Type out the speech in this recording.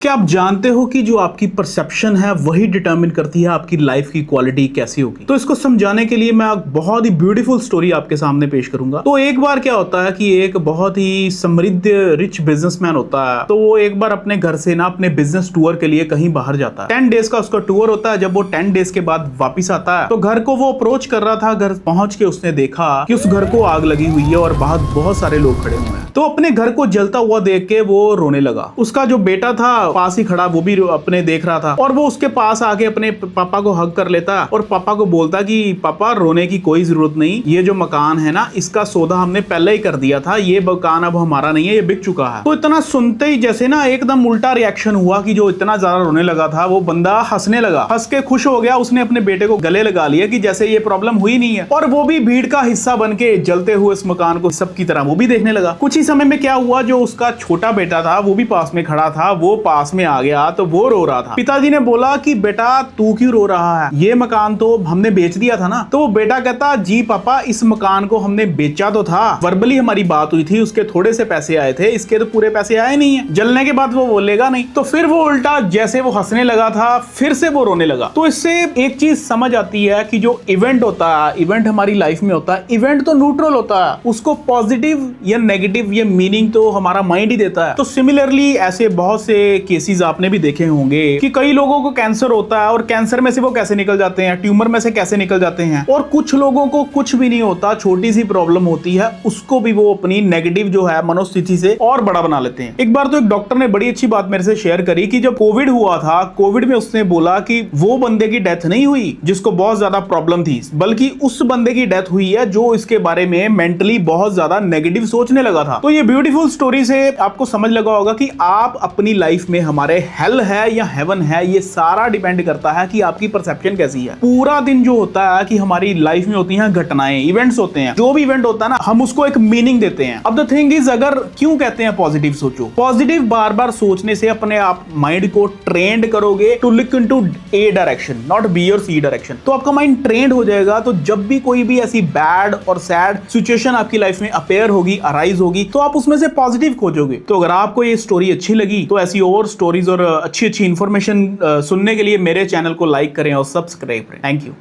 क्या आप जानते हो कि जो आपकी परसेप्शन है वही डिटरमिन करती है आपकी लाइफ की क्वालिटी कैसी होगी। तो इसको समझाने के लिए मैं एक बहुत ही ब्यूटीफुल स्टोरी आपके सामने पेश करूंगा। तो एक बार क्या होता है कि एक बहुत ही समृद्ध रिच बिजनेसमैन होता है। तो वो एक बार अपने घर से ना अपने बिजनेस टूर के लिए कहीं बाहर जाता है। 10 डेज का उसका टूर होता है। जब वो 10 डेज के बाद वापिस आता है तो घर को वो अप्रोच कर रहा था। घर पहुंच के उसने देखा कि उस घर को आग लगी हुई है और बाहर बहुत सारे लोग खड़े हुए हैं। तो अपने घर को जलता हुआ देख के वो रोने लगा। उसका जो बेटा था पास ही खड़ा, वो भी अपने देख रहा था और वो उसके पास आके अपने पापा को हग कर लेता और पापा को बोलता कि पापा रोने की कोई जरूरत नहीं, ये जो मकान है ना इसका सौदा हमने पहले ही कर दिया था, ये मकान अब हमारा नहीं है, ये बिक चुका है। तो इतना सुनते ही जैसे ना एकदम उल्टा रिएक्शन हुआ कि जो इतना ज्यादा रोने लगा था वो बंदा हंसने लगा, हंस के खुश हो गया। उसने अपने बेटे को गले लगा लिया कि जैसे ये प्रॉब्लम हुई नहीं है और वो भी भीड़ का हिस्सा बन के जलते हुए इस मकान को सबकी तरह वो भी देखने लगा। कुछ ही समय में क्या हुआ, जो उसका छोटा बेटा था वो भी पास में खड़ा था, वो पास में आ गया तो वो रो रहा था। पिताजी ने बोला कि बेटा तू क्यों रो रहा है, ये मकान तो हमने बेच दिया था ना। तो वो बेटा कहता जी पापा इस मकान को हमने बेचा तो था, वर्बली हमारी बात हुई थी, उसके थोड़े से पैसे आए थे, इसके तो पूरे पैसे आए नहीं है, जलने के बाद वो बोलेगा नहीं। तो फिर वो उल्टा जैसे वो हंसने लगा था फिर से वो रोने लगा। तो इससे एक चीज समझ आती है कि जो इवेंट होता है, इवेंट हमारी लाइफ में होता है, इवेंट तो न्यूट्रल होता है, उसको पॉजिटिव या नेगेटिव ये मीनिंग तो हमारा माइंड ही देता है। तो सिमिलरली ऐसे बहुत से केसेस आपने भी देखे होंगे कि कई लोगों को कैंसर होता है और कैंसर में से वो कैसे निकल जाते हैं, ट्यूमर में से कैसे निकल जाते हैं, और कुछ लोगों को कुछ भी नहीं होता, छोटी सी प्रॉब्लम होती है, उसको भी वो अपनी नेगेटिव जो है मनोस्थिति से और बड़ा बना लेते हैं। एक बार तो एक डॉक्टर ने बड़ी अच्छी बात मेरे से शेयर करी कि जब कोविड हुआ था, कोविड में उसने बोला कि वो बंदे की डेथ नहीं हुई जिसको बहुत ज्यादा प्रॉब्लम थी, बल्कि उस बंदे की डेथ हुई है जो इसके बारे में मेंटली बहुत ज्यादा नेगेटिव सोचने लगा था। तो ये ब्यूटीफुल स्टोरी से आपको समझ लगा होगा कि आप अपनी लाइफ में हमारे हेल है या हेवन है, ये सारा डिपेंड करता है कि आपकी परसेप्शन कैसी है। पूरा दिन जो होता है कि हमारी लाइफ में होती हैं घटनाएं, इवेंट्स होते हैं, जो भी इवेंट होता है ना हम उसको एक मीनिंग देते हैं। अब द थिंग इज, अगर क्यों कहते हैं पॉजिटिव सोचो, पॉजिटिव बार बार सोचने से अपने आप माइंड को ट्रेंड करोगे to look into a direction, not B और सी डायरेक्शन। तो आपका माइंड ट्रेंड हो जाएगा। तो जब भी कोई भी ऐसी बैड और सैड सिचुएशन आपकी लाइफ में अपेयर होगी, अराइज होगी, तो आप उसमें से पॉजिटिव खोजोगे। तो अगर आपको ये स्टोरी अच्छी लगी तो ऐसी और स्टोरीज और अच्छी अच्छी इंफॉर्मेशन सुनने के लिए मेरे चैनल को लाइक करें और सब्सक्राइब करें। Thank you.